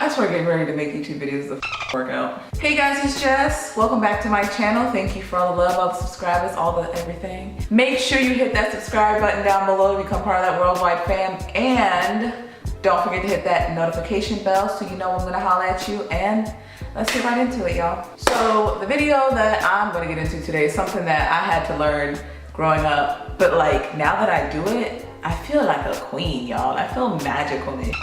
I swear getting ready to make YouTube videos is a workout. Hey guys, it's Jess. Welcome back to my channel. Thank you for all the love, all the subscribers, all the everything. Make sure you hit that subscribe button down below to become part of that worldwide fam. And don't forget to hit that notification bell so you know when I'm gonna holla at you. And let's get right into it, y'all. So the video that I'm gonna get into today is something that I had to learn growing up. But like, now that I do it, I feel like a queen, y'all. I feel magical in it.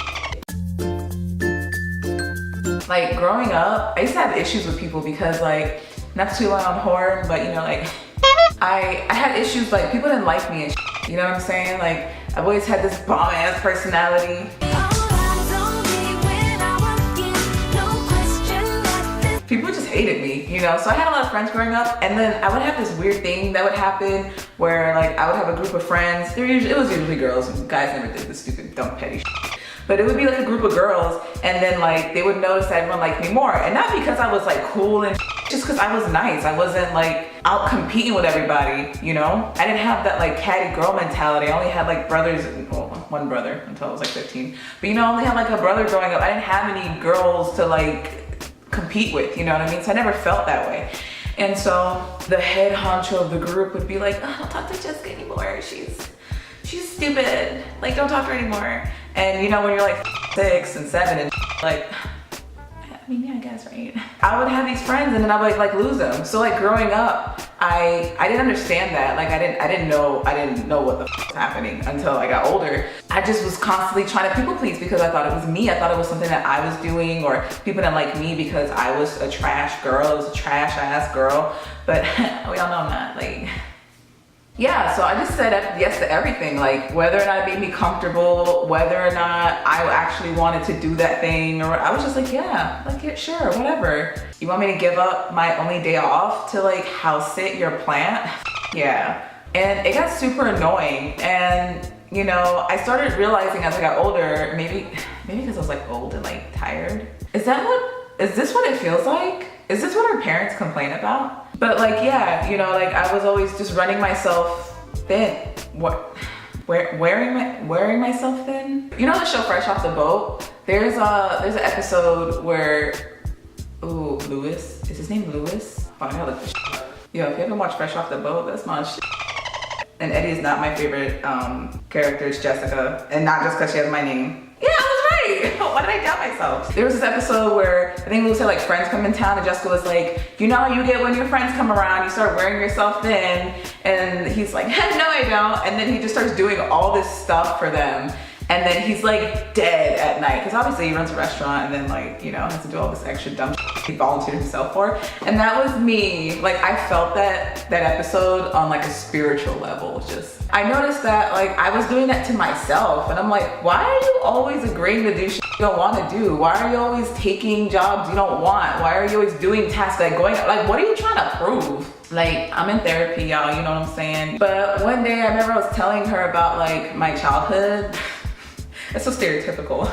Like growing up, I used to have issues with people because like, not too long on horror, but you know, like I had issues, like people didn't like me and shit, you know what I'm saying? Like I've always had this bomb ass personality. People just hated me, you know? So I had a lot of friends growing up, and then I would have this weird thing that would happen where like I would have a group of friends. It was usually girls, and guys never did this stupid, dumb, petty shit. But it would be like a group of girls, and then like they would notice that everyone liked me more. And not because I was like cool and just because I was nice. I wasn't like out competing with everybody, you know? I didn't have that like catty girl mentality. I only had like brothers, well, one brother until I was like 15. But you know, I only had like a brother growing up. I didn't have any girls to like compete with, you know what I mean? So I never felt that way. And so the head honcho of the group would be like, oh, don't talk to Jessica anymore. She's stupid. Like, don't talk to her anymore. And you know, when you're like 6 and 7 and like, I mean, yeah, I guess, right? I would have these friends and then I would like lose them. So like growing up, I didn't understand that. Like I didn't know what the f was happening until I got older. I just was constantly trying to people please because I thought it was me. I thought it was something that I was doing, or people didn't like me because I was a trash girl. I was a trash ass girl. But we all know I'm not. Like, yeah, so I just said yes to everything, like whether or not it made me comfortable, whether or not I actually wanted to do that thing, or I was just like, yeah, sure, whatever. You want me to give up my only day off to like house sit your plant? Yeah. And it got super annoying. And you know, I started realizing as I got older, maybe because I was like old and like tired. Is this what it feels like? Is this what our parents complain about? But like, yeah, you know, like I was always just running myself thin. Wearing myself thin? You know the show Fresh Off the Boat? There's an episode where, ooh, Lewis, is his name Lewis? Oh, I gotta look this shit up. Yo, if you haven't watched Fresh Off the Boat, that's my shit. And Eddie is not my favorite character, it's Jessica. And not just because she has my name. Yeah, I was right. Why did I doubt myself? There was this episode where I think Lewis had like friends come in town and Jessica was like, you know how you get when your friends come around, you start wearing yourself thin. And he's like, no I don't. And then he just starts doing all this stuff for them. And then he's like dead at night. Cause obviously he runs a restaurant and then like, you know, has to do all this extra dumb shit he volunteered himself for. And that was me. Like I felt that episode on like a spiritual level. Just, I noticed that like I was doing that to myself. And I'm like, why are you always agreeing to do shit you don't want to do? Why are you always taking jobs you don't want? Why are you always doing tasks like going, like what are you trying to prove? Like, I'm in therapy, y'all, you know what I'm saying? But one day I remember I was telling her about like my childhood. It's so stereotypical.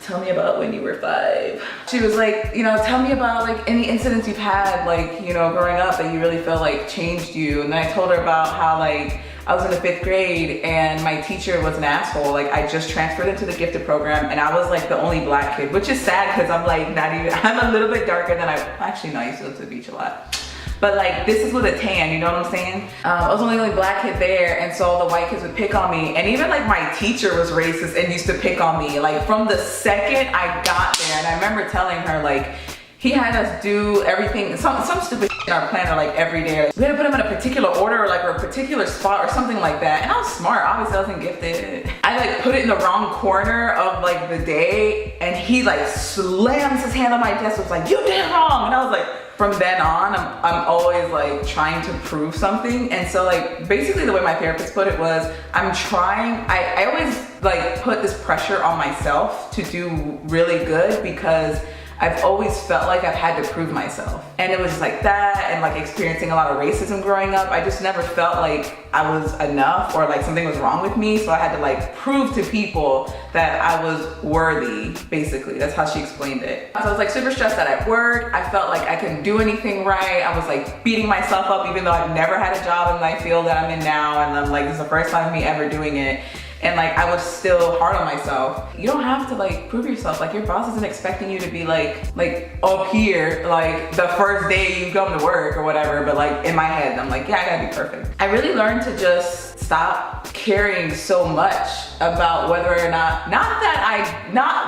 Tell me about when you were 5. She was like, you know, tell me about like any incidents you've had, like, you know, growing up that you really felt like changed you. And then I told her about how like I was in the 5th grade and my teacher was an asshole. Like I just transferred into the gifted program and I was like the only black kid, which is sad because I'm like I'm a little bit darker than actually no, I used to go to the beach a lot. But like, this is with a tan, you know what I'm saying? I was the only black kid there, and so all the white kids would pick on me. And even like my teacher was racist and used to pick on me. Like from the second I got there, and I remember telling her like, he had us do everything, some stupid shit in our planner like every day. We had to put them in a particular order or like or a particular spot or something like that. And I was smart, obviously I wasn't gifted. I like put it in the wrong corner of like the day, and he like slams his hand on my desk, was like, you did it wrong. And I was like, from then on, I'm always like trying to prove something. And so like, basically the way my therapist put it was, I always like put this pressure on myself to do really good because I've always felt like I've had to prove myself. And it was just like that, and like experiencing a lot of racism growing up. I just never felt like I was enough or like something was wrong with me. So I had to like prove to people that I was worthy, basically. That's how she explained it. So I was like super stressed out at work. I felt like I couldn't do anything right. I was like beating myself up even though I've never had a job in my field that I'm in now. And I'm like, this is the first time me ever doing it. and like I was still hard on myself. You don't have to like prove yourself. Like your boss isn't expecting you to be like up here like the first day you come to work or whatever, but like in my head I'm like, yeah, I gotta be perfect. I really learned to just stop caring so much about whether or not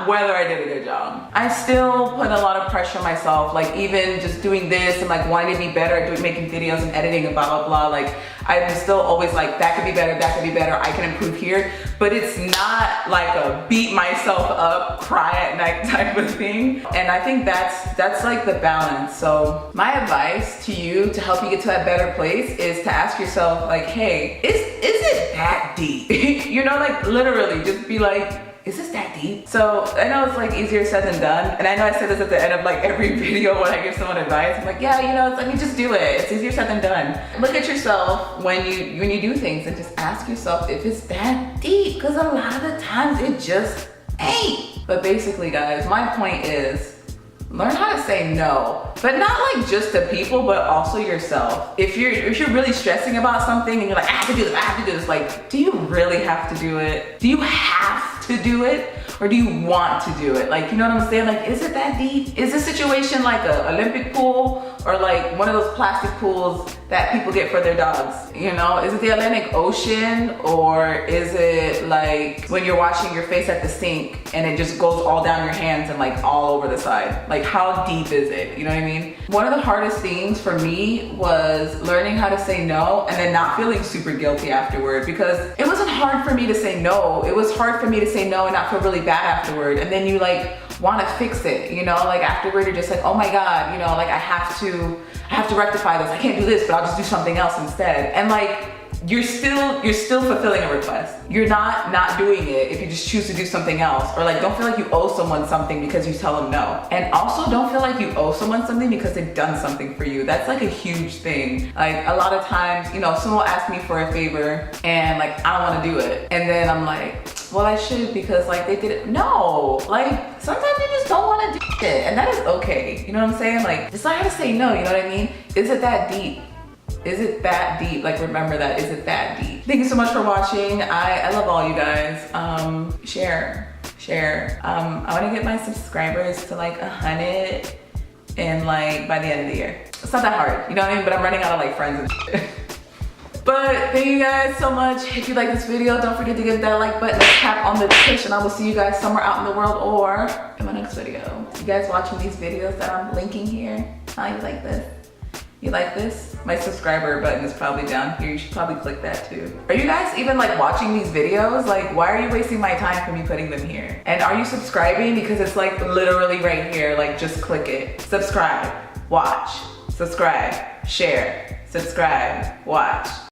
whether I did a good job. I still put a lot of pressure on myself, like even just doing this and like wanting to be better at making videos and editing and blah blah blah. Like I'm still always like, that could be better, that could be better, I can improve here. But it's not like a beat myself up, cry at night type of thing. And I think that's like the balance. So my advice to you to help you get to that better place is to ask yourself like, hey, is it that deep? You know, like literally just be like, is this that deep? So I know it's like easier said than done. And I know I say this at the end of like every video when I give someone advice. I'm like, yeah, you know, it's like, you just do it. It's easier said than done. Look at yourself when you do things and just ask yourself if it's that deep. Because a lot of the times it just ain't. But basically guys, my point is, learn how to say no, but not like just to people, but also yourself. If you're really stressing about something and you're like, I have to do this, I have to do this, like, do you really have to do it? Do you have to do it? Or do you want to do it? Like, you know what I'm saying? Like, is it that deep? Is this situation like an Olympic pool or like one of those plastic pools that people get for their dogs? You know, is it the Atlantic Ocean, or is it like when you're washing your face at the sink and it just goes all down your hands and like all over the side? Like, how deep is it? You know what I mean? One of the hardest things for me was learning how to say no and then not feeling super guilty afterward, because it wasn't hard for me to say no. It was hard for me to say no and not feel really bad afterward. And then you like want to fix it, you know, like afterward you're just like, oh my God, you know, like I have to rectify this. I can't do this, but I'll just do something else instead. And like, you're still fulfilling a request. You're not doing it if you just choose to do something else. Or like, don't feel like you owe someone something because you tell them no. And also don't feel like you owe someone something because they've done something for you. That's like a huge thing. Like a lot of times, you know, someone will ask me for a favor and like, I don't want to do it. And then I'm like, well, I should because like they did it. No, like sometimes you just don't want to do it, and that is okay. You know what I'm saying? Like, decide how to say no, you know what I mean? Is it that deep? Is it that deep? Like, remember that. Is it that deep? Thank you so much for watching. I love all you guys. Share. I want to get my subscribers to like 100 and like by the end of the year. It's not that hard, you know what I mean? But I'm running out of like friends and shit. But thank you guys so much. If you like this video, don't forget to give that like button, tap on the notification, and I will see you guys somewhere out in the world or in my next video. You guys watching these videos that I'm linking here, how you like this? You like this? My subscriber button is probably down here. You should probably click that too. Are you guys even like watching these videos? Like, why are you wasting my time for me putting them here? And are you subscribing? Because it's like literally right here. Like, just click it. Subscribe, watch, subscribe, share, subscribe, watch.